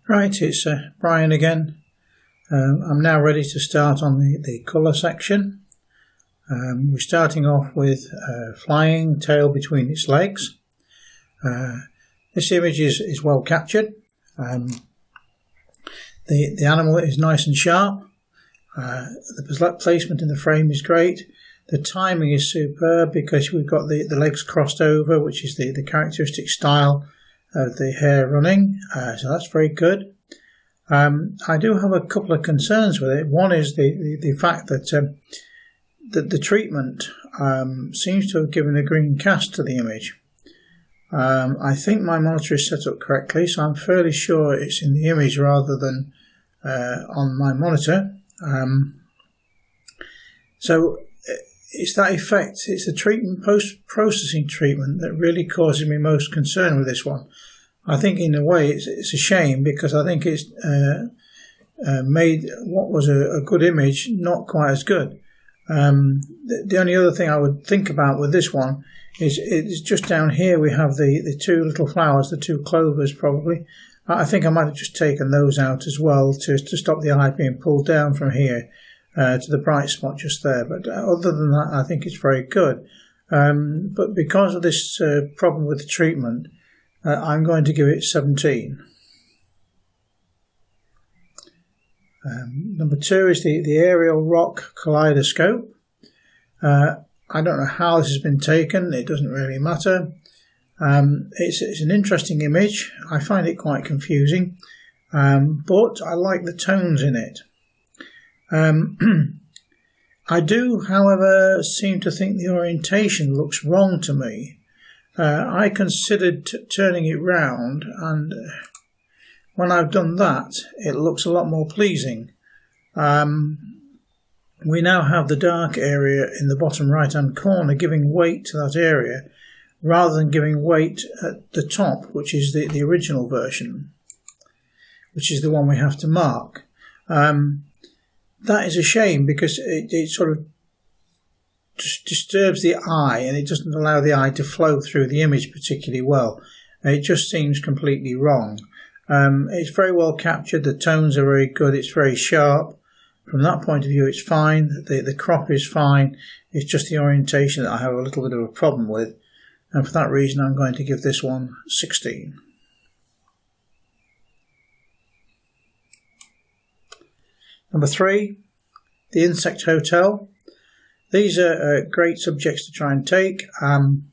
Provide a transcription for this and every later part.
Right, it's Brian again. I'm now ready to start on the colour section. We're starting off with flying, tail between its legs. This image is well captured. The animal is nice and sharp. The placement in the frame is great. The timing is superb because we've got the legs crossed over, which is the characteristic style of the hair running, so that's very good. I do have a couple of concerns with it. One is the fact that the treatment seems to have given a green cast to the image. I think my monitor is set up correctly, so I'm fairly sure it's in the image rather than on my monitor. So it's that effect, it's the treatment, post-processing treatment, that really causes me most concern with this one. I think in a way it's a shame because I think it's made what was a good image not quite as good. The only other thing I would think about with this one is it's just down here we have the two little flowers, the two clovers probably. I think I might have just taken those out as well to stop the eye being pulled down from here to the bright spot just there. But other than that, I think it's very good. But because of this problem with the treatment, I'm going to give it 17. Number 2 is the aerial rock kaleidoscope. I don't know how this has been taken. It doesn't really matter. It's an interesting image. I find it quite confusing, but I like the tones in it. I do, however, seem to think the orientation looks wrong to me. I considered turning it round, and when I've done that, it looks a lot more pleasing. We now have the dark area in the bottom right-hand corner giving weight to that area, rather than giving weight at the top, which is the original version, which is the one we have to mark. That is a shame because it sort of disturbs the eye and it doesn't allow the eye to flow through the image particularly well. It just seems completely wrong. It's very well captured, the tones are very good, it's very sharp. From that point of view it's fine, the crop is fine, it's just the orientation that I have a little bit of a problem with, and for that reason I'm going to give this one 16. Number 3, the insect hotel. These are great subjects to try and take. One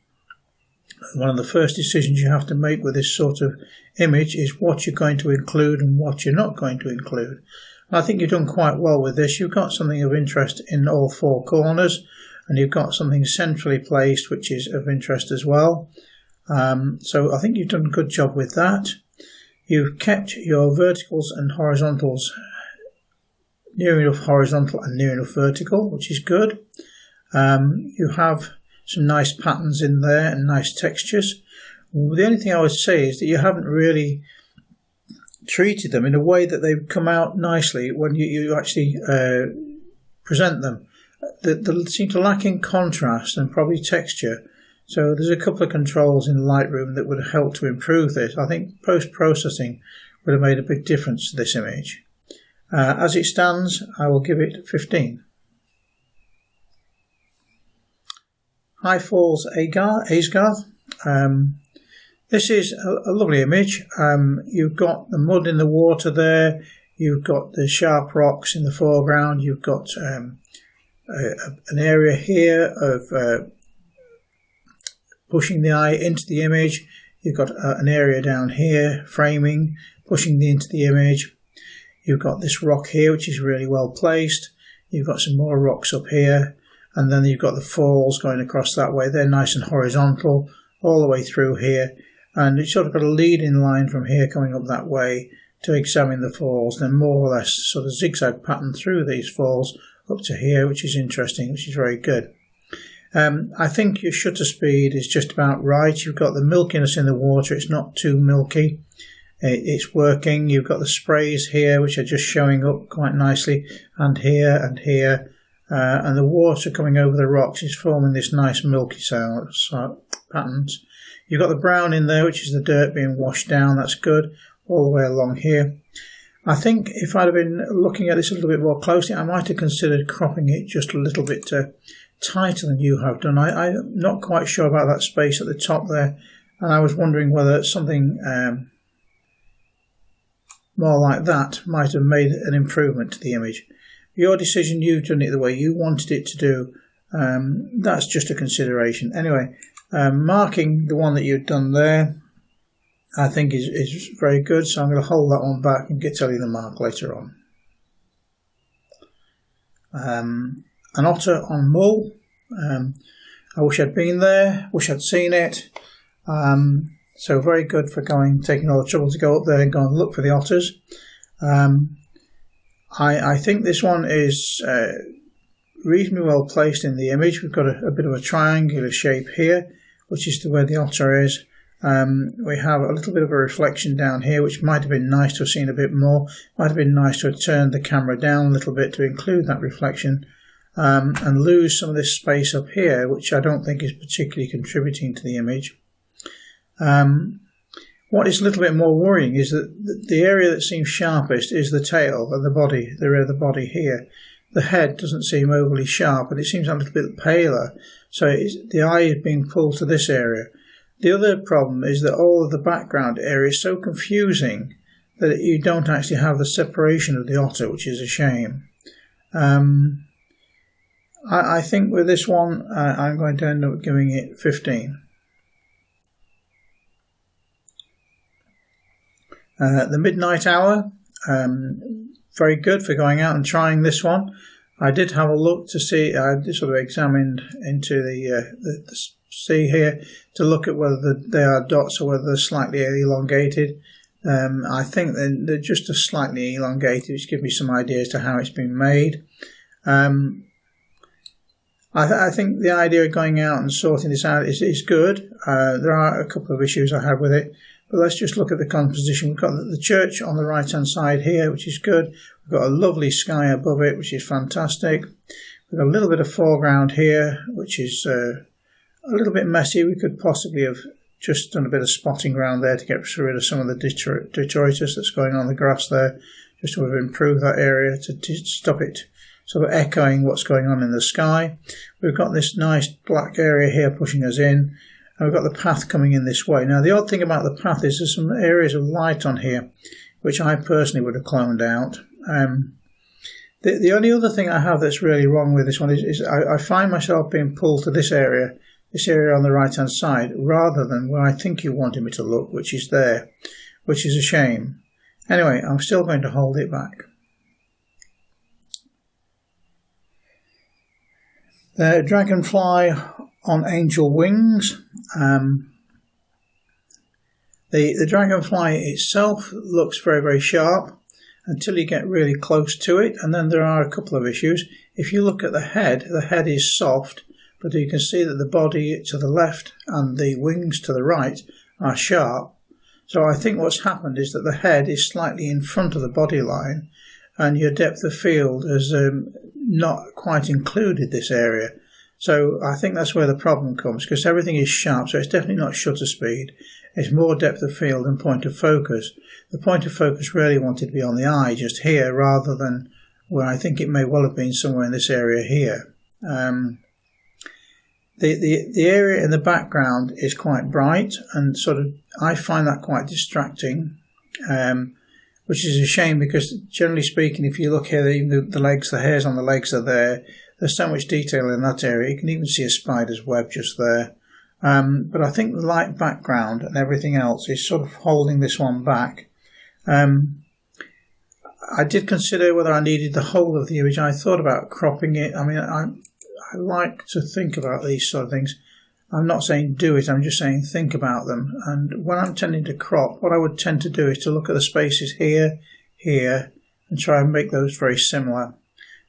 of the first decisions you have to make with this sort of image is what you're going to include and what you're not going to include. And I think you've done quite well with this. You've got something of interest in all 4 corners, and you've got something centrally placed which is of interest as well. So I think you've done a good job with that. You've kept your verticals and horizontals near enough horizontal and near enough vertical, which is good. You have some nice patterns in there and nice textures. The only thing I would say is that you haven't really treated them in a way that they come out nicely when you actually present them. They seem to lack in contrast and probably texture. So there's a couple of controls in Lightroom that would help to improve this. I think post-processing would have made a big difference to this image. As it stands, I will give it 15. High Falls Aysgarth. This is a lovely image. You've got the mud in the water there. You've got the sharp rocks in the foreground. You've got an area here of pushing the eye into the image. You've got an area down here, framing, pushing into the image. You've got this rock here, which is really well placed. You've got some more rocks up here. And then you've got the falls going across that way. They're nice and horizontal all the way through here. And it's sort of got a leading line from here coming up that way to examine the falls. Then more or less sort of zigzag pattern through these falls up to here, which is interesting, which is very good. I think your shutter speed is just about right. You've got the milkiness in the water. It's not too milky. It's working. You've got the sprays here, which are just showing up quite nicely, and here and here. And the water coming over the rocks is forming this nice milky patterns. You've got the brown in there, which is the dirt being washed down. That's good. all the way along here. I think if I'd have been looking at this a little bit more closely, I might have considered cropping it just a little bit tighter than you have done. I'm not quite sure about that space at the top there, and I was wondering whether something more like that might have made an improvement to the image. Your decision, you've done it the way you wanted it to do. That's just a consideration. Anyway, marking the one that you've done there, I think is very good, so I'm going to hold that one back and tell you the mark later on. An otter on Mull. I wish I'd been there, wish I'd seen it. So very good for taking all the trouble to go up there and go and look for the otters. I think this one is reasonably well placed in the image. We've got a bit of a triangular shape here, which is to where the otter is. We have a little bit of a reflection down here, which might have been nice to have seen a bit more. Might have been nice to have turned the camera down a little bit to include that reflection, and lose some of this space up here, which I don't think is particularly contributing to the image. What is a little bit more worrying is that the area that seems sharpest is the tail and the body, the rear of the body here. The head doesn't seem overly sharp, and it seems a little bit paler, so the eye is being pulled to this area. The other problem is that all of the background area is so confusing that you don't actually have the separation of the otter, which is a shame. I think with this one, I'm going to end up giving it 15. The midnight hour, very good for going out and trying this one. I did have a look to see, I sort of examined into the sea here to look at whether they are dots or whether they're slightly elongated. I think they're just slightly elongated, which gives me some idea as to how it's been made. I think the idea of going out and sorting this out is good. There are a couple of issues I have with it. But let's just look at the composition. We've got the church on the right-hand side here, which is good. We've got a lovely sky above it, which is fantastic. We've got a little bit of foreground here, which is a little bit messy. We could possibly have just done a bit of spotting around there to get rid of some of the detritus that's going on the grass there, just to improve that area to stop it sort of echoing what's going on in the sky. We've got this nice black area here pushing us in. And we've got the path coming in this way. Now, the odd thing about the path is there's some areas of light on here, which I personally would have cloned out. The only other thing I have that's really wrong with this one is I find myself being pulled to this area on the right-hand side, rather than where I think you wanted me to look, which is there, which is a shame. Anyway, I'm still going to hold it back. The dragonfly on angel wings. The dragonfly itself looks very, very sharp until you get really close to it, and then there are a couple of issues. If you look at the head is soft, but you can see that the body to the left and the wings to the right are sharp. So I think what's happened is that the head is slightly in front of the body line, and your depth of field has not quite included this area. So I think that's where the problem comes, because everything is sharp, so it's definitely not shutter speed. It's more depth of field than point of focus. The point of focus really wanted to be on the eye, just here, rather than where I think it may well have been somewhere in this area here. The area in the background is quite bright, and sort of I find that quite distracting, which is a shame, because generally speaking, if you look here, the legs, the hairs on the legs are there. There's so much detail in that area. You can even see a spider's web just there. But I think the light background and everything else is sort of holding this one back. I did consider whether I needed the whole of the image. I thought about cropping it. I mean, I like to think about these sort of things. I'm not saying do it, I'm just saying think about them. And when I'm tending to crop, what I would tend to do is to look at the spaces here, here, and try and make those very similar.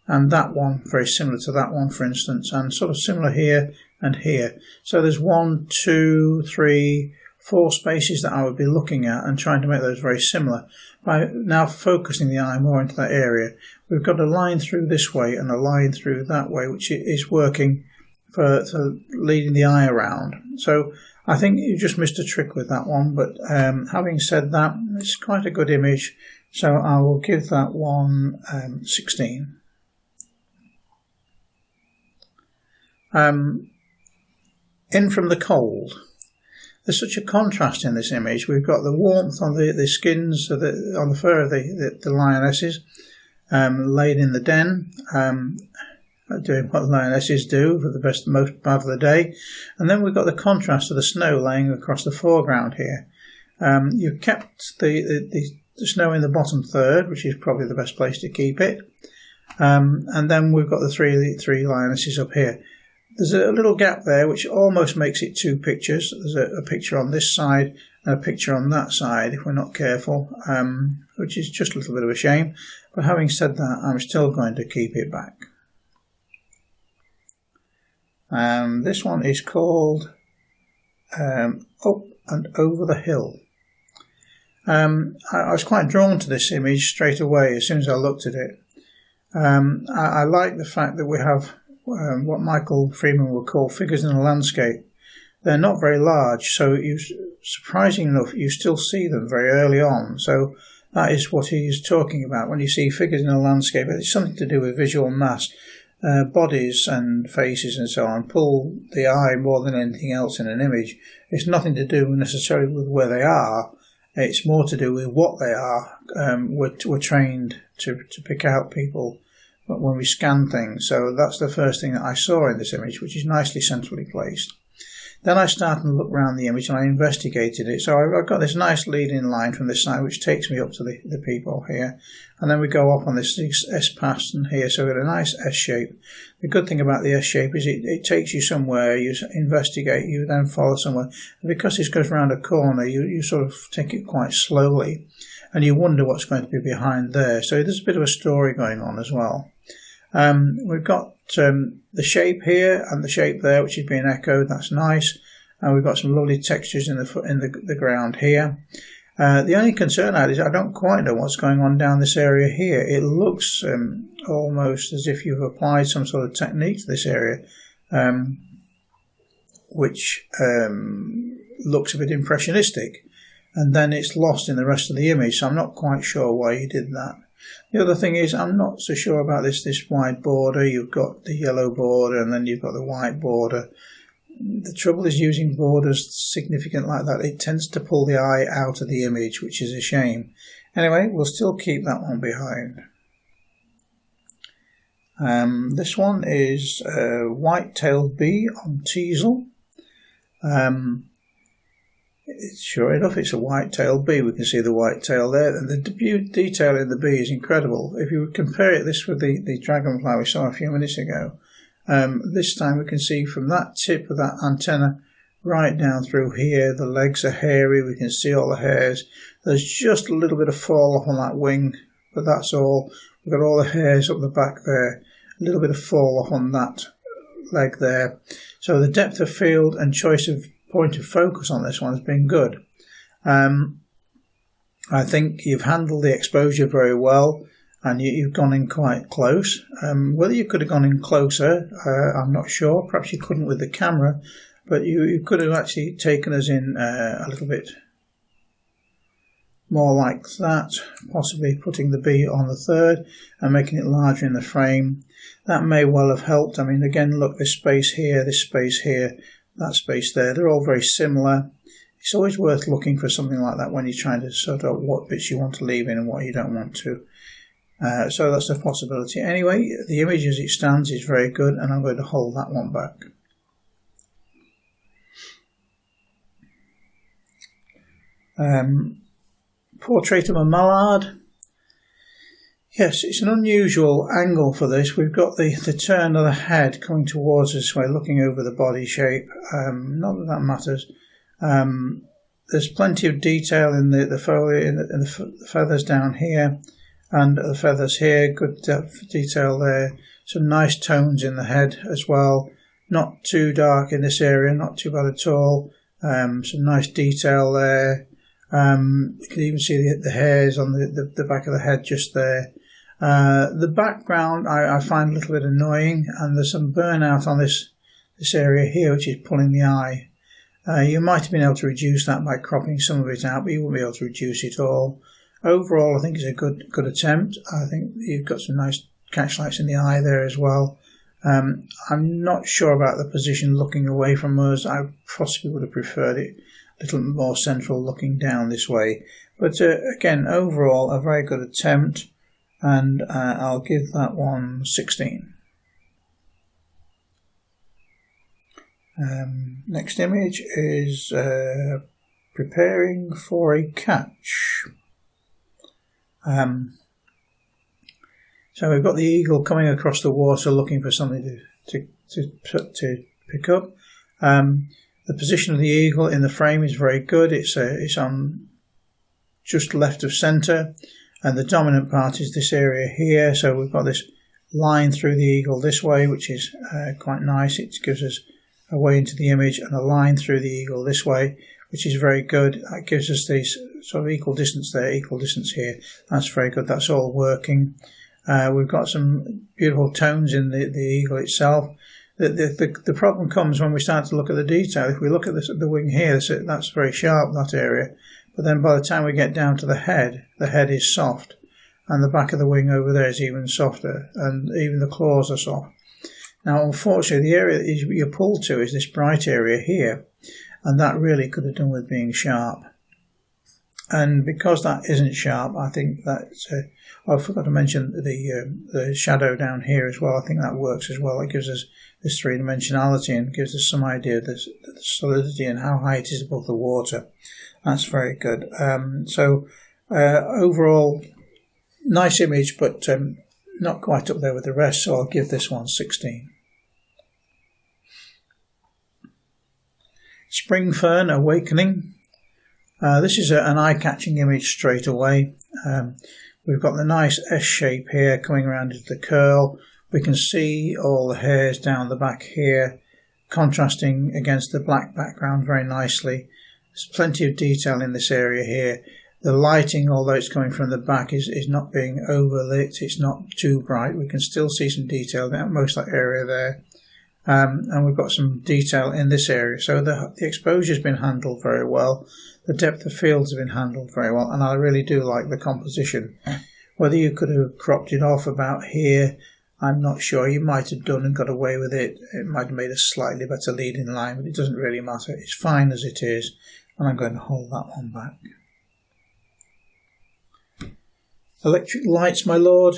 And that one very similar to that one, for instance, and sort of similar here and here. So there's 1, 2, 3, 4 spaces that I would be looking at and trying to make those very similar. By now focusing the eye more into that area, we've got a line through this way and a line through that way, which is working for leading the eye around. So I think you just missed a trick with that one, but having said that, it's quite a good image, so I will give that one 16. In from the cold. There's such a contrast in this image. We've got the warmth on the skins on the fur of the lionesses, laid in the den, doing what the lionesses do for the most part of the day. And then we've got the contrast of the snow laying across the foreground here. You've kept the snow in the bottom third, which is probably the best place to keep it. And then we've got the three lionesses up here. There's a little gap there which almost makes it two pictures. There's a picture on this side and a picture on that side if we're not careful, which is just a little bit of a shame. But having said that, I'm still going to keep it back. This one is called Up and Over the Hill. I was quite drawn to this image straight away as soon as I looked at it. I like the fact that we have what Michael Freeman would call figures in a landscape. They're not very large, so surprisingly enough, you still see them very early on. So that is what he's talking about. When you see figures in a landscape, it's something to do with visual mass. Bodies and faces and so on pull the eye more than anything else in an image. It's nothing to do necessarily with where they are. It's more to do with what they are. We're trained to pick out people when we scan things. So that's the first thing that I saw in this image, which is nicely centrally placed. Then I started to look around the image and I investigated it. So I've got this nice leading line from this side which takes me up to the people here. And then we go up on this S pattern here, so we've got a nice S shape. The good thing about the S shape is it takes you somewhere, you investigate, you then follow somewhere. And because this goes around a corner, you sort of take it quite slowly and you wonder what's going to be behind there. So there's a bit of a story going on as well. We've got the shape here and the shape there, which is being echoed. That's nice. And we've got some lovely textures in the ground here. The only concern I had is I don't quite know what's going on down this area here. It looks almost as if you've applied some sort of technique to this area, which looks a bit impressionistic. And then it's lost in the rest of the image, so I'm not quite sure why you did that. The other thing is, I'm not so sure about this white border. You've got the yellow border and then you've got the white border. The trouble is using borders significant like that. It tends to pull the eye out of the image, which is a shame. Anyway, we'll still keep that one behind. This one is white-tailed bee on teasel. Sure enough, it's a white-tailed bee. We can see the white tail there, and the detail in the bee is incredible. If you compare this with the dragonfly we saw a few minutes ago, this time we can see from that tip of that antenna right down through here. The legs are hairy. We can see all the hairs. There's just a little bit of fall off on that wing, but that's all. We've got all the hairs up the back there. A little bit of fall off on that leg there. So the depth of field and choice of point of focus on this one has been good. I think you've handled the exposure very well and you've gone in quite close. Whether you could have gone in closer, I'm not sure. Perhaps you couldn't with the camera, but you could have actually taken us in a little bit more like that, possibly putting the bee on the third and making it larger in the frame. That may well have helped. I mean, again, look, this space here, that space there, they're all very similar. It's always worth looking for something like that when you're trying to sort out what bits you want to leave in and what you don't want to. So that's a possibility. Anyway, the image as it stands is very good, and I'm going to hold that one back. Portrait of a mallard. Yes, it's an unusual angle for this. We've got the turn of the head coming towards us, we're looking over the body shape. Not that that matters. There's plenty of detail in the foliage, in the feathers down here, and the feathers here. Good depth detail there. Some nice tones in the head as well. Not too dark in this area, not too bad at all. Some nice detail there. You can even see the hairs on the back of the head just there. The background I find a little bit annoying, and there's some burnout on this area here which is pulling the eye. You might have been able to reduce that by cropping some of it out, but you won't be able to reduce it all. Overall, I think it's a good attempt. I think you've got some nice catch lights in the eye there as well. I'm not sure about the position looking away from us. I possibly would have preferred it a little more central, looking down this way. But again, overall, a very good attempt, and I'll give that one 16. Next image is preparing for a catch. So we've got the eagle coming across the water looking for something to pick up. The position of the eagle in the frame is very good. It's on just left of centre, and the dominant part is this area here. So we've got this line through the eagle this way, which is quite nice. It gives us a way into the image, and a line through the eagle this way, which is very good. That gives us these sort of equal distance there, equal distance here. That's very good. That's all working. We've got some beautiful tones in the eagle itself. The problem comes when we start to look at the detail. If we look at the wing here, that's very sharp, that area. But then by the time we get down to the head is soft. And the back of the wing over there is even softer. And even the claws are soft. Now, unfortunately, the area that you pull to is this bright area here. And that really could have done with being sharp. And because that isn't sharp, I think that's... I forgot to mention the shadow down here as well. I think that works as well. It gives us this three-dimensionality and gives us some idea of the solidity and how high it is above the water. That's very good. Overall, nice image, but not quite up there with the rest, so I'll give this one 16. Spring Fern Awakening. This is an eye-catching image straight away. We've got the nice S shape here coming around into the curl. We can see all the hairs down the back here, contrasting against the black background very nicely. There's plenty of detail in this area here. The lighting, although it's coming from the back, is not being overlit. It's not too bright. We can still see some detail down most of that area there. And we've got some detail in this area. So the exposure's been handled very well. The depth of fields have been handled very well. And I really do like the composition. Whether you could have cropped it off about here, I'm not sure. You might have done and got away with it. It might have made a slightly better leading line, but it doesn't really matter. It's fine as it is. And I'm going to hold that one back. Electric lights, my lord.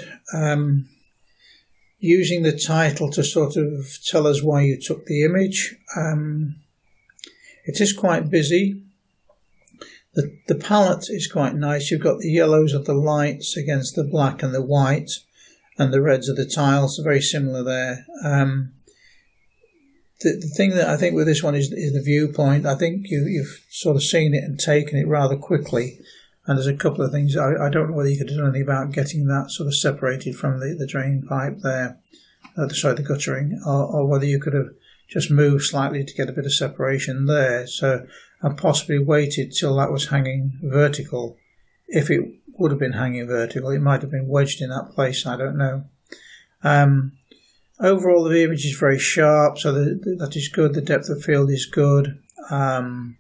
Using the title to sort of tell us why you took the image. It is quite busy. The palette is quite nice. You've got the yellows of the lights against the black and the white, and the reds of the tiles. Very similar there. The thing that I think with this one is the viewpoint. I think you've sort of seen it and taken it rather quickly. And there's a couple of things. I don't know whether you could do anything about getting that sort of separated from the drain pipe there. The guttering. Or whether you could have just moved slightly to get a bit of separation there. So, and possibly waited till that was hanging vertical. If it would have been hanging vertical, it might have been wedged in that place. I don't know. Overall, the image is very sharp, so that is good. The depth of field is good. The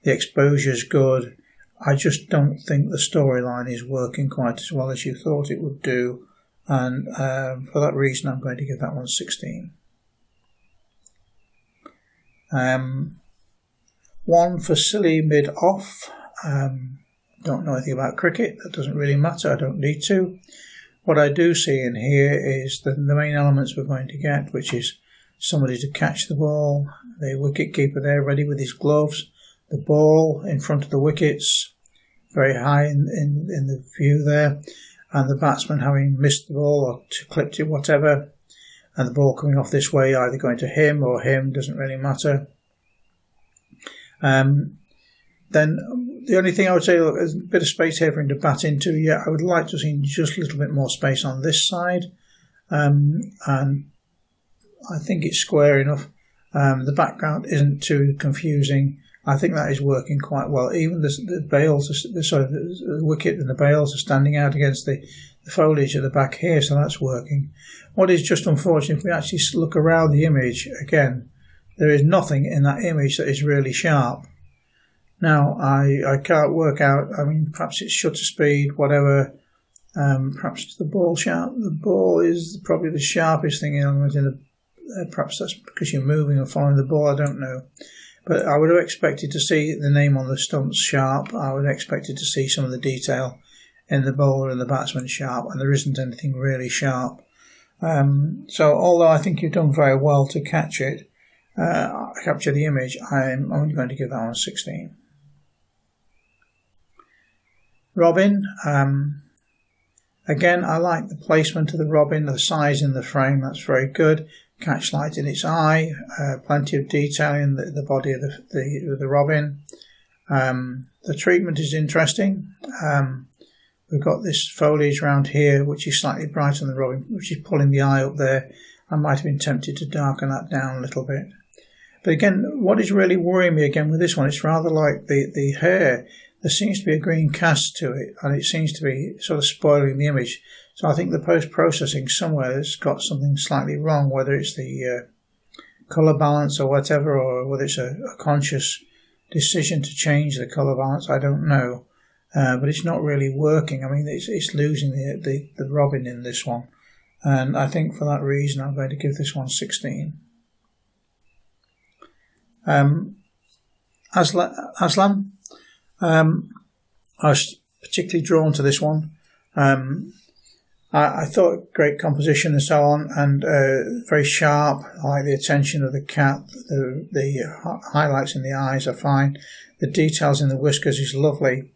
exposure is good. I just don't think the storyline is working quite as well as you thought it would do. And for that reason, I'm going to give that one 16. One for silly mid-off. Don't know anything about cricket. That doesn't really matter. I don't need to. What I do see in here is the main elements we're going to get, which is somebody to catch the ball, the wicket keeper there ready with his gloves, the ball in front of the wickets, very high in the view there, and the batsman having missed the ball or clipped it, whatever, and the ball coming off this way, either going to him or him, doesn't really matter. Then the only thing I would say, look, there's a bit of space here for him to bat into. Yeah, I would like to see just a little bit more space on this side. And I think it's square enough. The background isn't too confusing. I think that is working quite well. Even the bales, the wicket and the bales are standing out against the foliage at the back here, so that's working. What is just unfortunate, if we actually look around the image again, there is nothing in that image that is really sharp. Now, I can't work out, I mean, perhaps it's shutter speed, whatever, perhaps it's the ball sharp. The ball is probably the sharpest thing in the, perhaps that's because you're moving and following the ball, I don't know. But I would have expected to see the name on the stumps sharp. I would have expected to see some of the detail in the bowler and the batsman sharp, and there isn't anything really sharp. So although I think you've done very well to capture the image, I'm only going to give that one 16. Robin, again, I like the placement of the robin, the size in the frame, that's very good. Catch light in its eye, plenty of detail in the body of the robin. The treatment is interesting. We've got this foliage around here which is slightly brighter than the robin, which is pulling the eye up there. I might have been tempted to darken that down a little bit. But again, what is really worrying me again with this one, it's rather like the hair. There seems to be a green cast to it, and it seems to be sort of spoiling the image. So I think the post-processing somewhere has got something slightly wrong, whether it's the colour balance or whatever, or whether it's a conscious decision to change the colour balance, I don't know. But it's not really working. I mean, it's losing the robin in this one. And I think for that reason, I'm going to give this one 16. Axholme. I was particularly drawn to this one. I thought great composition and so on, and very sharp. I like the attention of the cat. The highlights in the eyes are fine. The details in the whiskers is lovely.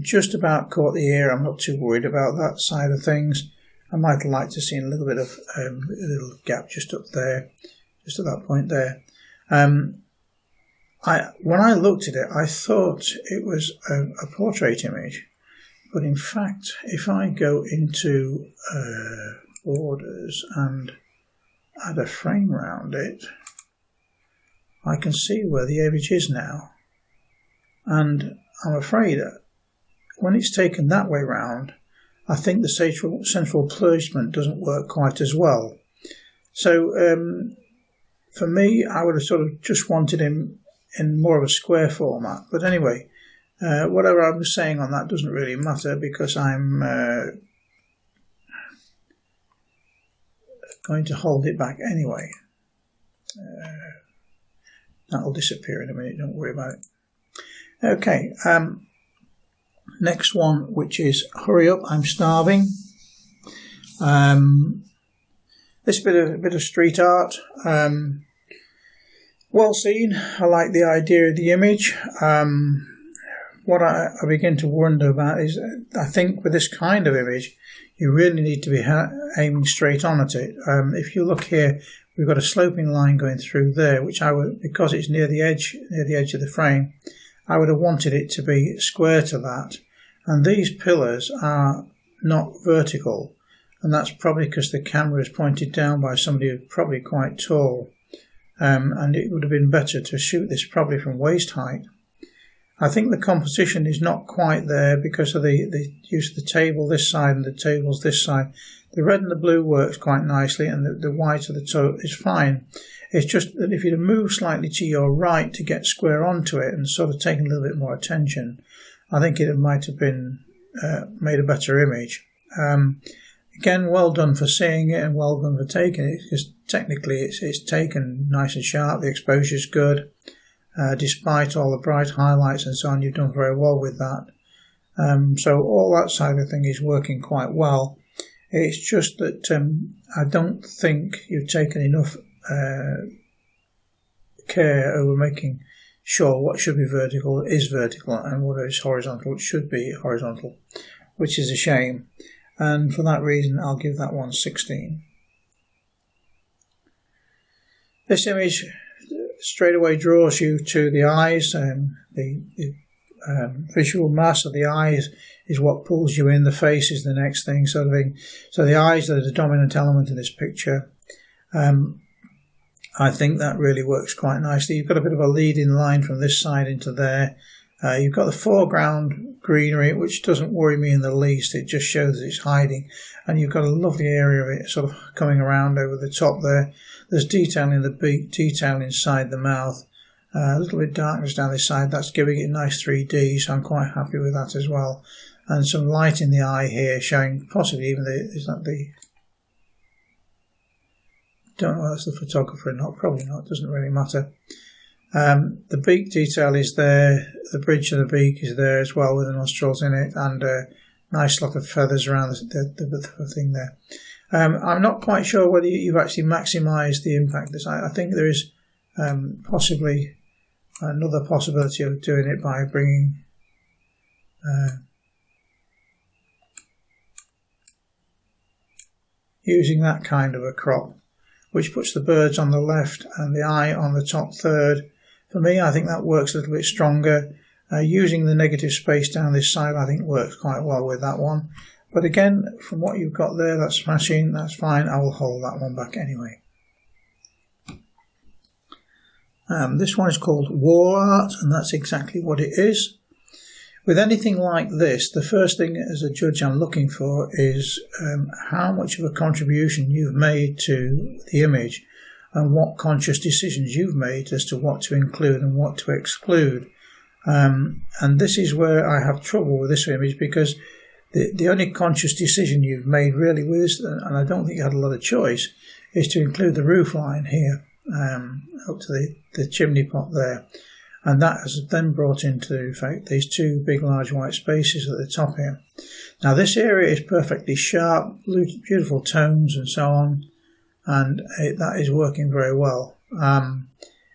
Just about caught the ear. I'm not too worried about that side of things. I might like to see a little bit of a little gap just up there, just at that point there. When I looked at it, I thought it was a portrait image, but in fact, if I go into borders and add a frame around it, I can see where the image is now. And I'm afraid when it's taken that way round, I think the central placement doesn't work quite as well. So for me, I would have sort of just wanted him in more of a square format. But anyway, whatever I was saying on that doesn't really matter, because I'm going to hold it back anyway. That'll disappear in a minute, don't worry about it. Okay, next one, which is Hurry Up, I'm Starving. This bit of street art. Well seen. I like the idea of the image. What I begin to wonder about is, I think with this kind of image, you really need to be aiming straight on at it. If you look here, we've got a sloping line going through there, which I would, because it's near the edge of the frame, I would have wanted it to be square to that. And these pillars are not vertical, and that's probably because the camera is pointed down by somebody who's probably quite tall. And it would have been better to shoot this probably from waist height. I think the composition is not quite there because of the use of the table this side and the tables this side. The red and the blue works quite nicely, and the white of the toe is fine. It's just that if you'd move slightly to your right to get square onto it and sort of taken a little bit more attention, I think it might have been made a better image. Again, well done for seeing it and well done for taking it, because technically it's taken nice and sharp. The exposure is good. Despite all the bright highlights and so on, you've done very well with that. So all that side of the thing is working quite well. It's just that I don't think you've taken enough care over making sure what should be vertical is vertical and what is horizontal should be horizontal, which is a shame. And for that reason, I'll give that one 16. This image straight away draws you to the eyes. The visual mass of the eyes is what pulls you in. The face is the next thing, sort of thing. So the eyes are the dominant element in this picture. I think that really works quite nicely. You've got a bit of a leading line from this side into there. You've got the foreground greenery, which doesn't worry me in the least. It just shows that it's hiding, and you've got a lovely area of it sort of coming around over the top there. There's detail in the beak, detail inside the mouth, a little bit darkness down this side. That's giving it nice 3D, so I'm quite happy with that as well. And some light in the eye here, showing possibly even don't know if that's the photographer or not, probably not, doesn't really matter. The beak detail is there, the bridge of the beak is there as well with the nostrils in it, and a nice lot of feathers around the thing there. I'm not quite sure whether you've actually maximised the impact of this. I think there is possibly another possibility of doing it by bringing using that kind of a crop, which puts the birds on the left and the eye on the top third. For me, I think that works a little bit stronger. Using the negative space down this side, I think works quite well with that one. But again, from what you've got there, that's smashing, that's fine. I will hold that one back anyway. This one is called wall art, and that's exactly what it is. With anything like this, the first thing as a judge I'm looking for is how much of a contribution you've made to the image, and what conscious decisions you've made as to what to include and what to exclude. And this is where I have trouble with this image, because the only conscious decision you've made really with this, and I don't think you had a lot of choice, is to include the roof line here, up to the chimney pot there. And that has then brought into effect these two big large white spaces at the top here. Now this area is perfectly sharp, beautiful tones and so on, and that is working very well.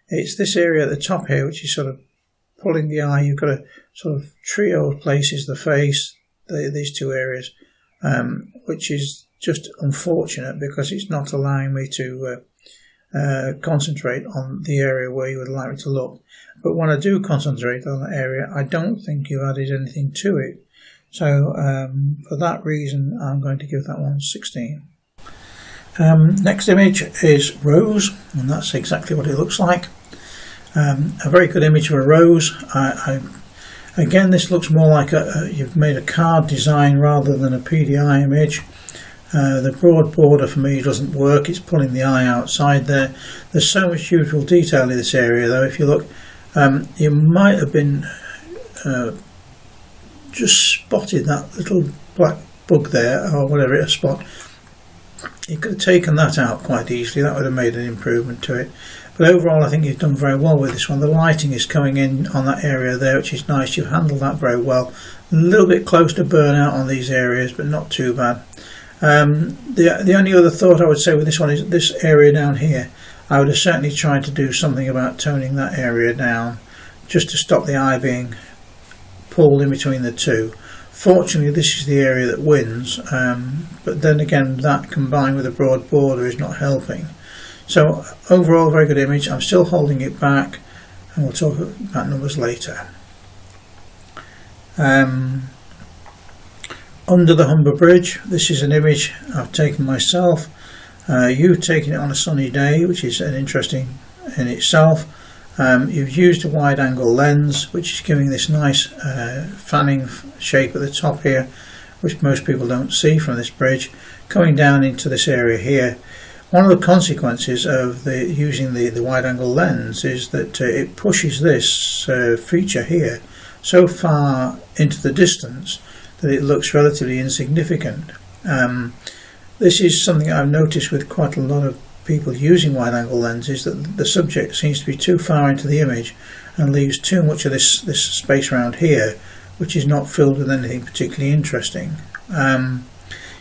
It's this area at the top here which is sort of pulling the eye. You've got a sort of trio of places, the face, these two areas, which is just unfortunate because it's not allowing me to concentrate on the area where you would like me to look. But when I do concentrate on that area, I don't think you've added anything to it. So for that reason, I'm going to give that one 16. Next image is rose, and that's exactly what it looks like. A very good image of a rose. Again, this looks more like you've made a card design rather than a PDI image. The broad border for me doesn't work, it's pulling the eye outside there. There's so much beautiful detail in this area though. If you look, you might have been just spotted that little black bug there, or whatever it is, spot. You could have taken that out quite easily, that would have made an improvement to it. But overall I think you've done very well with this one. The lighting is coming in on that area there, which is nice. You've handled that very well. A little bit close to burnout on these areas, but not too bad. The only other thought I would say with this one is this area down here. I would have certainly tried to do something about toning that area down, just to stop the eye being pulled in between the two. Fortunately, this is the area that wins, but then again, that combined with a broad border is not helping. So overall, very good image. I'm still holding it back, and we'll talk about numbers later. Under the Humber Bridge, this is an image I've taken myself. You've taken it on a sunny day, which is an interesting in itself. You've used a wide angle lens, which is giving this nice fanning shape at the top here, which most people don't see from this bridge, coming down into this area here. One of the consequences of using the wide angle lens is that it pushes this feature here so far into the distance that it looks relatively insignificant. This is something I've noticed with quite a lot of people using wide angle lenses, that the subject seems to be too far into the image and leaves too much of this space around here, which is not filled with anything particularly interesting.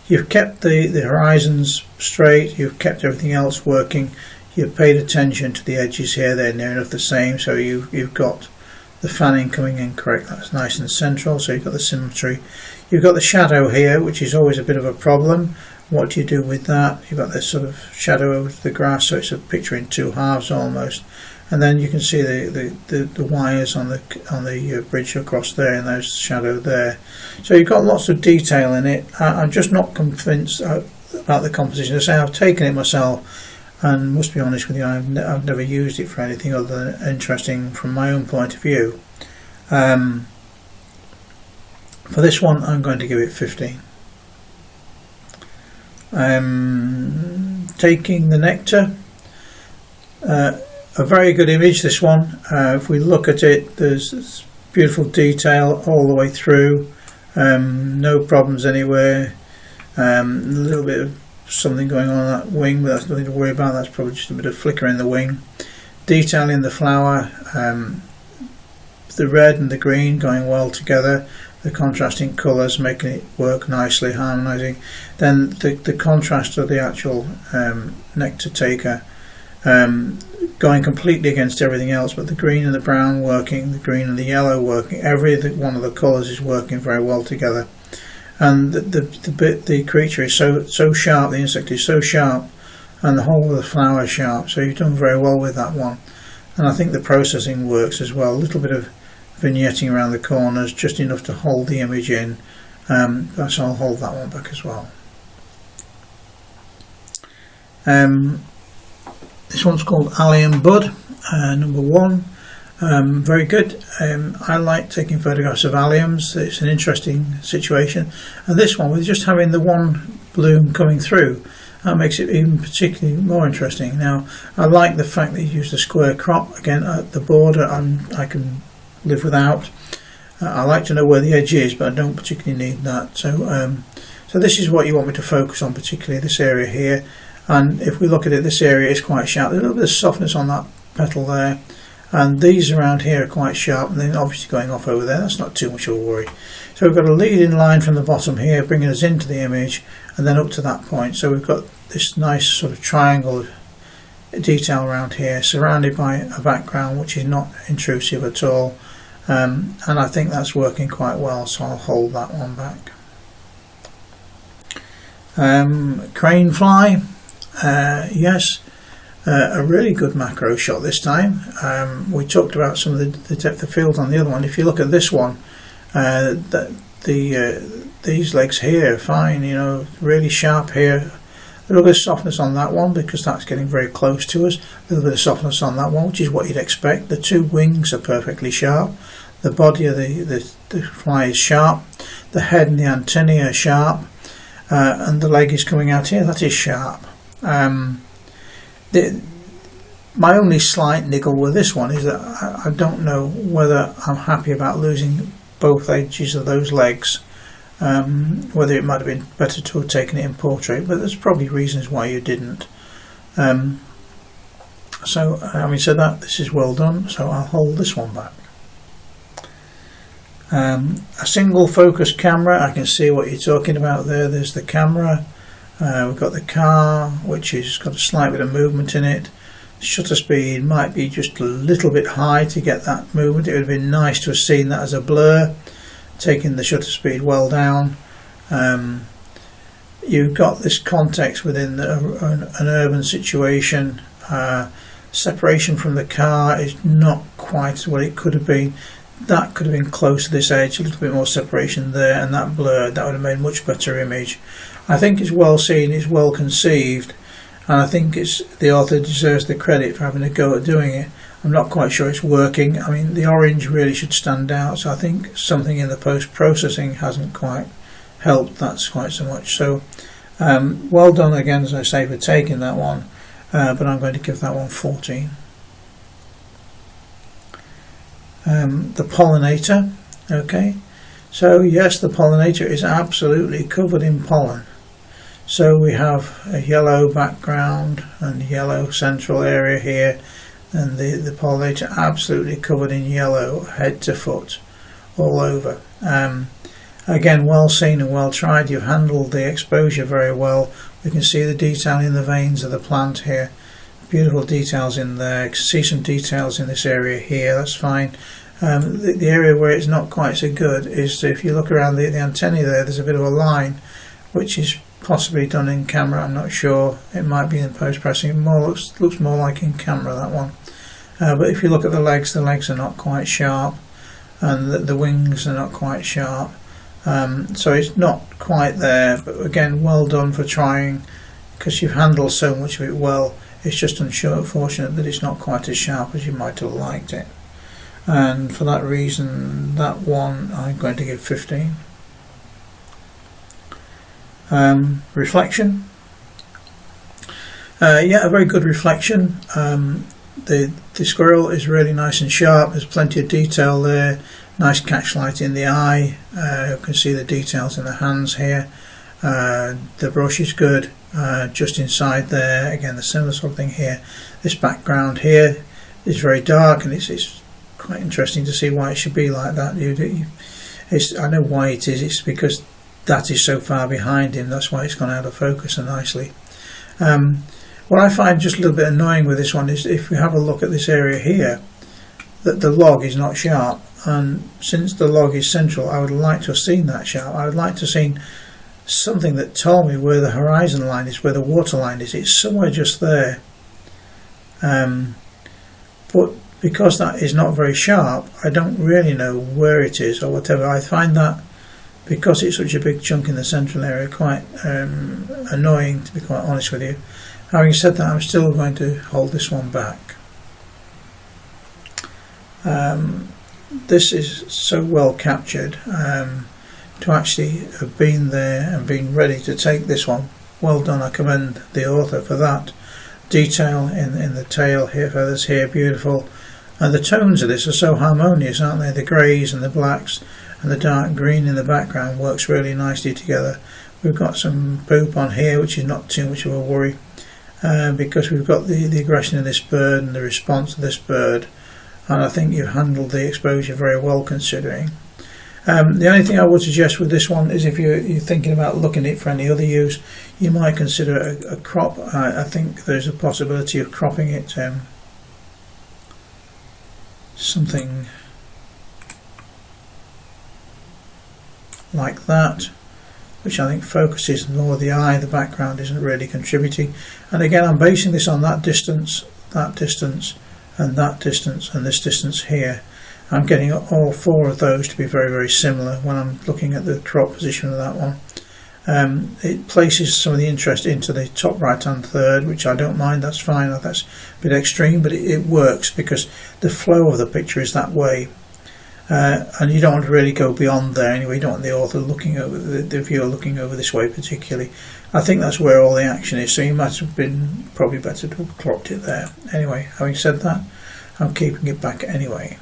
You've kept the horizons straight, you've kept everything else working, you've paid attention to the edges here, they're near enough the same, so you've got the fanning coming in correct, that's nice and central, so you've got the symmetry. You've got the shadow here, which is always a bit of a problem. What do you do with that? You've got this sort of shadow over the grass, so it's a picture in two halves almost. And then you can see the wires on the bridge across there, and there's shadow there. So you've got lots of detail in it. I'm just not convinced about the composition. As I say, I've taken it myself, and must be honest with you, I've never used it for anything other than interesting from my own point of view. For this one, I'm going to give it 15. Taking the nectar, a very good image, this one. If we look at it, there's beautiful detail all the way through, no problems anywhere. A little bit of something going on that wing, but that's nothing to worry about. That's probably just a bit of flicker in the wing. Detail in the flower, the red and the green going well together, the contrasting colours making it work nicely, harmonising. Then the contrast of the actual nectar taker, going completely against everything else, but the green and the brown working, the green and the yellow working, every one of the colours is working very well together. And the creature is so sharp, the insect is so sharp, and the whole of the flower is sharp, so you've done very well with that one. And I think the processing works as well, a little bit of vignetting around the corners, just enough to hold the image in, so I'll hold that one back as well. This one's called Allium Bud, number 1. Very good. I like taking photographs of alliums. It's an interesting situation, and this one, with just having the one bloom coming through, that makes it even particularly more interesting. Now, I like the fact that you used a square crop again at the border. I can live without. I like to know where the edge is, but I don't particularly need that. So this is what you want me to focus on, particularly this area here. And if we look at it, this area is quite sharp. There's a little bit of softness on that petal there, and these around here are quite sharp, and then obviously going off over there, that's not too much of a worry. So we've got a leading line from the bottom here, bringing us into the image, and then up to that point. So we've got this nice sort of triangle detail around here, surrounded by a background which is not intrusive at all, and I think that's working quite well, so I'll hold that one back. Crane fly, yes, a really good macro shot this time. We talked about some of the depth of field on the other one. If you look at this one, these legs here, fine, you know, really sharp here. A little bit of softness on that one because that's getting very close to us. A little bit of softness on that one, which is what you'd expect. The two wings are perfectly sharp. The body of the fly is sharp. The head and the antennae are sharp. And the leg is coming out here, that is sharp. My only slight niggle with this one is that I don't know whether I'm happy about losing both edges of those legs, whether it might have been better to have taken it in portrait, but there's probably reasons why you didn't. So having said that, this is well done, so I'll hold this one back. A single focus camera, I can see what you're talking about there. There's the camera, we've got the car which has got a slight bit of movement in it. Shutter speed might be just a little bit high to get that movement. It would have been nice to have seen that as a blur, taking the shutter speed well down. You've got this context within an urban situation. Separation from the car is not quite what it could have been. That could have been close to this edge, a little bit more separation there, and that blur, that would have made a much better image. I think it's well seen, it's well conceived, and I think the author deserves the credit for having a go at doing it. I'm not quite sure it's working. I mean, the orange really should stand out, so I think something in the post-processing hasn't quite helped that quite so much. So well done again, as I say, for taking that one, but I'm going to give that one 14. The pollinator, okay, so yes, the pollinator is absolutely covered in pollen. So we have a yellow background and yellow central area here, and the pollinator absolutely covered in yellow head to foot all over. Again, well seen and well tried. You've handled the exposure very well. We can see the detail in the veins of the plant here. Beautiful details in there. You can see some details in this area here, that's fine. The area where it's not quite so good is if you look around the antennae there's a bit of a line which is possibly done in camera, I'm not sure. It might be in post-processing. It looks more like in camera, that one. But if you look at the legs are not quite sharp, and the wings are not quite sharp. So it's not quite there, but again, well done for trying, because you've handled so much of it well. It's just unfortunate that it's not quite as sharp as you might have liked it. and for that reason that one I'm going to give 15. Reflection. Yeah, a very good reflection. The squirrel is really nice and sharp. There's plenty of detail there. Nice catchlight in the eye. You can see the details in the hands here. The brush is good. Just inside there, again the similar sort of thing here. This background here is very dark, and it's quite interesting to see why it should be like that. I know why it is. It's because that is so far behind him. That's why it's gone out of focus so nicely. What I find just a little bit annoying with this one is if we have a look at this area here, that the log is not sharp, and since the log is central, I would like to have seen that sharp. I would like to have seen something that told me where the horizon line is, where the water line is. It's somewhere just there. But because that is not very sharp, I don't really know where it is or whatever. I find that, because it's such a big chunk in the central area, quite annoying, to be quite honest with you. Having said that, I'm still going to hold this one back. This is so well captured, to actually have been there and been ready to take this one. Well done. I commend the author for that. Detail in the tail here, feathers here, beautiful. And the tones of this are so harmonious, aren't they? The greys and the blacks and the dark green in the background works really nicely together. We've got some poop on here, which is not too much of a worry, because we've got the aggression of this bird and the response of this bird, and I think you've handled the exposure very well, considering. The only thing I would suggest with this one is, if you're thinking about looking at it for any other use, you might consider a crop. I think there's a possibility of cropping it something like that, which I think focuses more the eye. The background isn't really contributing, and again I'm basing this on that distance, and that distance, and this distance here. I'm getting all four of those to be very, very similar when I'm looking at the crop position of that one. It places some of the interest into the top right hand third, which I don't mind. That's fine. That's a bit extreme, but it works because the flow of the picture is that way. And you don't want to really go beyond there anyway. You don't want the author looking over, the viewer looking over this way particularly. I think that's where all the action is, so you might have been probably better to have cropped it there. Anyway, having said that, I'm keeping it back anyway.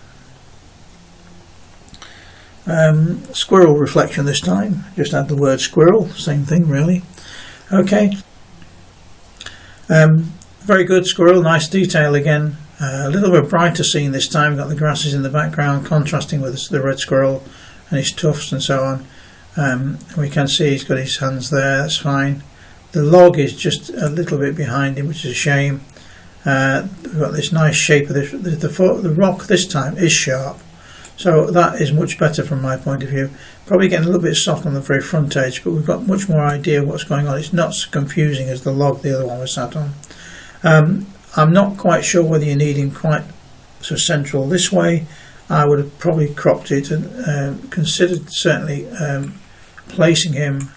Squirrel reflection this time. Just add the word squirrel, same thing really. Okay. Very good squirrel, nice detail again. A little bit brighter scene this time. We've got the grasses in the background contrasting with the red squirrel and his tufts and so on. We can see he's got his hands there, that's fine. The log is just a little bit behind him, which is a shame. We've got this nice shape of the rock this time is sharp, so that is much better from my point of view. Probably getting a little bit soft on the very front edge, but we've got much more idea of what's going on. It's not so confusing as the log the other one was sat on. I'm not quite sure whether you need him quite so central this way. I would have probably cropped it and considered certainly placing him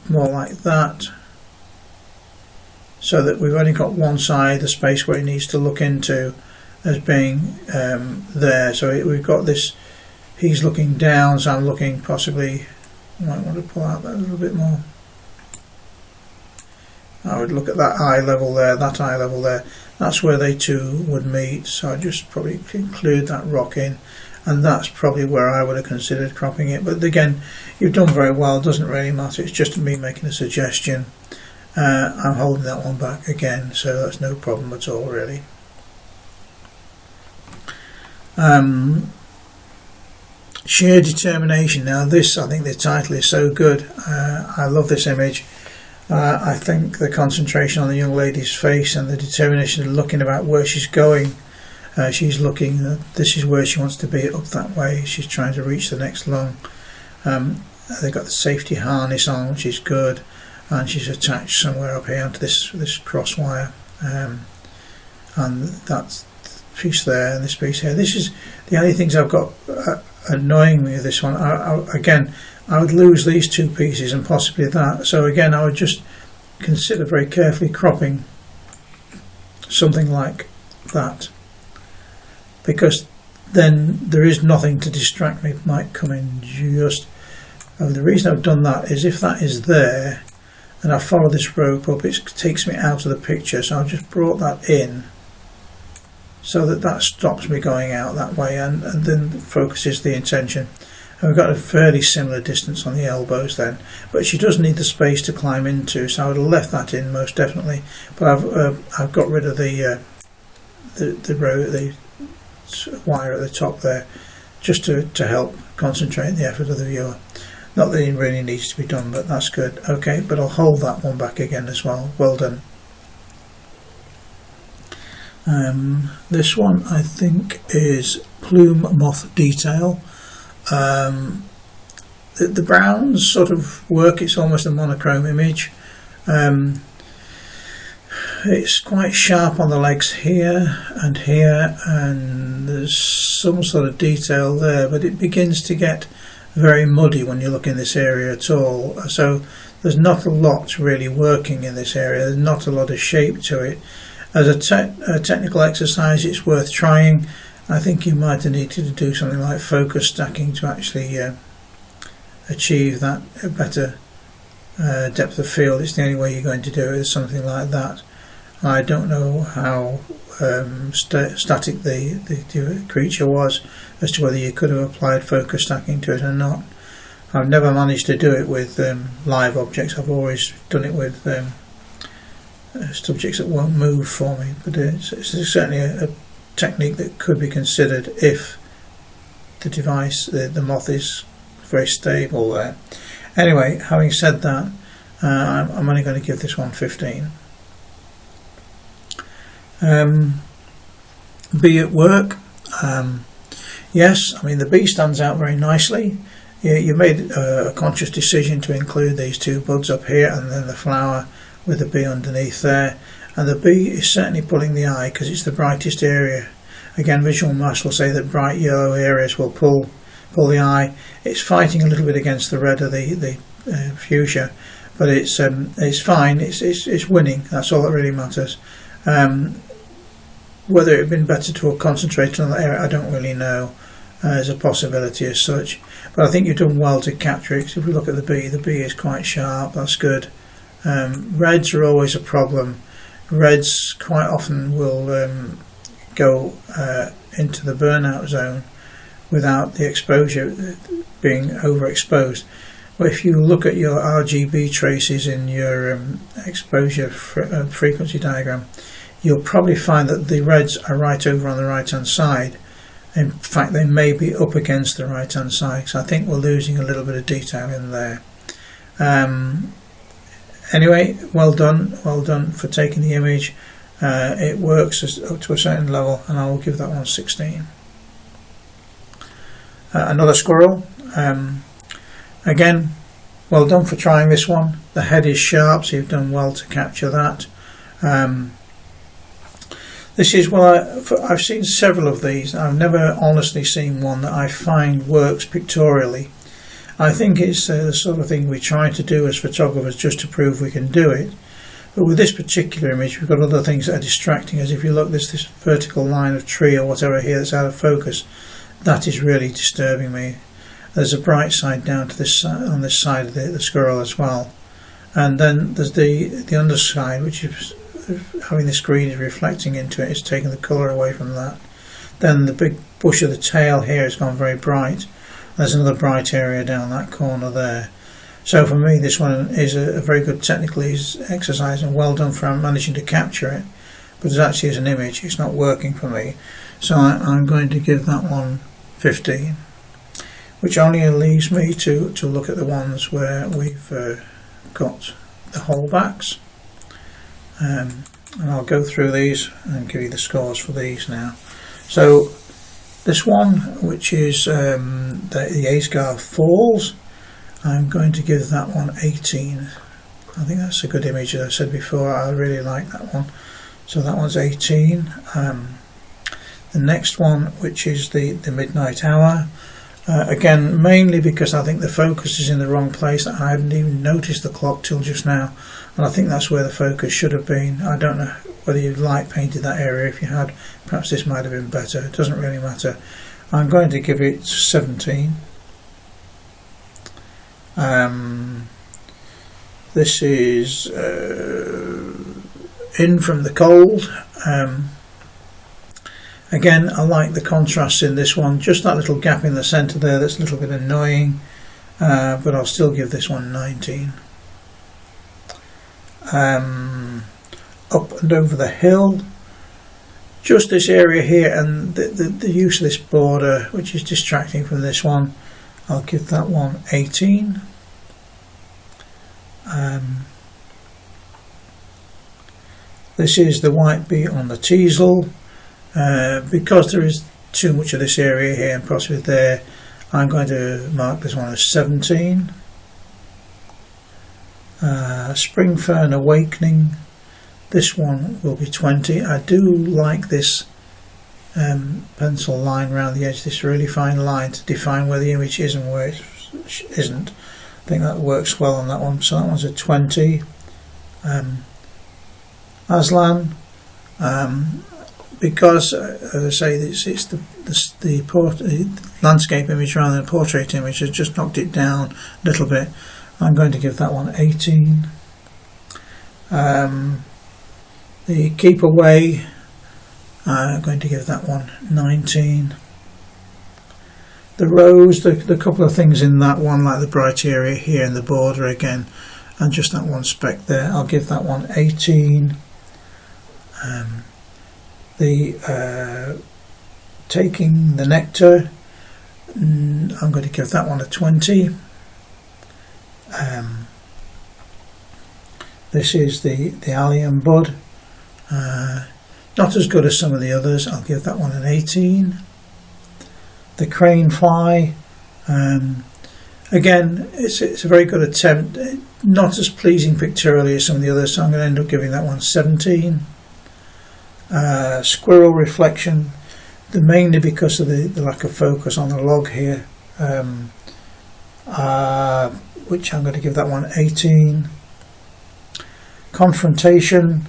more like that, so that we've only got one side, the space where he needs to look into, as being there. So we've got this, he's looking down, so I'm looking possibly, I might want to pull out that a little bit more. I would look at that eye level there, that eye level there. That's where they two would meet, so I'd just probably include that rock in, and that's probably where I would have considered cropping it. But again, you've done very well, it doesn't really matter, it's just me making a suggestion. I'm holding that one back again, so that's no problem at all really. Sheer determination. Now this, I think the title is so good. I love this image. I think the concentration on the young lady's face and the determination of looking about where she's going. She's looking, this is where she wants to be, up that way. She's trying to reach the next lung. They've got the safety harness on, which is good, and she's attached somewhere up here onto this cross wire. And that's the piece there and this piece here. This is the only things I've got annoying me with this one. Again, I would lose these two pieces and possibly that. So again, I would just consider very carefully cropping something like that, because then there is nothing to distract me. It might come in just, and the reason I've done that is if that is there and I follow this rope up, it takes me out of the picture, so I've just brought that in so that that stops me going out that way, and then focuses the intention. And we've got a fairly similar distance on the elbows then, but she does need the space to climb into, so I would have left that in most definitely, but I've got rid of the wire at the top there, just to help concentrate the effort of the viewer. Not that it really needs to be done, but that's good. Okay, but I'll hold that one back again as well. Well done. This one I think is plume moth detail. The browns sort of work. It's almost a monochrome image. It's quite sharp on the legs here, and there's some sort of detail there, but it begins to get very muddy when you look in this area at all. So there's not a lot really working in this area. There's not a lot of shape to it. As a technical exercise, it's worth trying. I think you might have needed to do something like focus stacking to actually achieve that better depth of field. It's the only way you're going to do it, is something like that. I don't know how static the creature was, as to whether you could have applied focus stacking to it or not. I've never managed to do it with live objects. I've always done it with subjects that won't move for me, but it's certainly a technique that could be considered if the device, the moth, is very stable there. Anyway, having said that, I'm only going to give this one 15. Bee at work. Yes, I mean the bee stands out very nicely. You made a conscious decision to include these two buds up here and then the flower with the bee underneath there, and the bee is certainly pulling the eye because it's the brightest area. Again, Visual Mass will say that bright yellow areas will pull the eye. It's fighting a little bit against the red of the fuchsia, but it's fine. It's winning. That's all that really matters. Whether it had been better to have concentrated on that area, I don't really know. As a possibility as such, but I think you've done well to capture it. 'Cause if we look at the bee is quite sharp. That's good. Reds are always a problem. Reds quite often will go into the burnout zone without the exposure being overexposed. Well, if you look at your RGB traces in your exposure frequency diagram, you'll probably find that the reds are right over on the right hand side. In fact, they may be up against the right hand side, so I think we're losing a little bit of detail in there. Anyway, well done for taking the image. It works up to a certain level, and I will give that one 16. Another squirrel. Again, well done for trying this one. The head is sharp, so you've done well to capture that. This is, well, I've seen several of these. I've never honestly seen one that I find works pictorially. I think it's the sort of thing we try to do as photographers just to prove we can do it. But with this particular image, we've got other things that are distracting us. If you look, there's this vertical line of tree or whatever here that's out of focus. That is really disturbing me. There's a bright side down to this on this side of the squirrel as well. And then there's the underside, which is having the screen is reflecting into it, it's taking the colour away from that. Then the big bush of the tail here has gone very bright. There's another bright area down that corner there. So for me, this one is a very good technical exercise, and well done for managing to capture it. But actually as an image, it's not working for me. So I'm going to give that one 15, which only leaves me to look at the ones where we've got the holdbacks. And I'll go through these and give you the scores for these now. So this one, which is the Asgar Falls, I'm going to give that one 18. I think that's a good image. As I said before, I really like that one. So that one's 18. The next one, which is the Midnight Hour, again, mainly because I think the focus is in the wrong place. I hadn't even noticed the clock till just now, and I think that's where the focus should have been. I don't know whether you light painted that area. If you had, perhaps this might have been better. It doesn't really matter. I'm going to give it 17. This is in from the cold. Again, I like the contrast in this one. Just that little gap in the centre there, that's a little bit annoying, but I'll still give this one 19. Up and over the hill, just this area here and the use of this border, which is distracting from this one, I'll give that one 18. This is the white beat on the teasel. Because there is too much of this area here and possibly there, I'm going to mark this one as 17. Spring Fern Awakening, this one will be 20. I do like this pencil line around the edge, this really fine line to define where the image is and where it isn't. I think that works well on that one, so that one's a 20. Aslan, because as I say, it's the landscape image rather than a portrait image, has just knocked it down a little bit. I'm going to give that one 18. The Keep Away, I'm going to give that one 19. The rose, the couple of things in that one, like the bright area here and the border again, and just that one speck there, I'll give that one 18. Taking the Nectar, I'm going to give that one a 20. This is the Allium Bud, not as good as some of the others. I'll give that one an 18. The Crane Fly, again, it's a very good attempt, not as pleasing pictorially as some of the others, so I'm going to end up giving that one 17. Squirrel Reflection, mainly because of the lack of focus on the log here, which I'm going to give that one 18. Confrontation,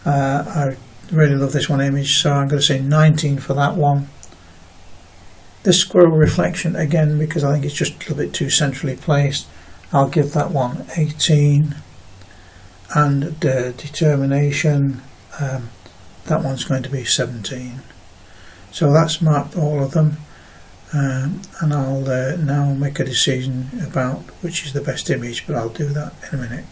I really love this one image, so I'm going to say 19 for that one. This Squirrel Reflection, again, because I think it's just a little bit too centrally placed, I'll give that one 18. And Determination, that one's going to be 17. So that's marked all of them, and I'll now make a decision about which is the best image, but I'll do that in a minute.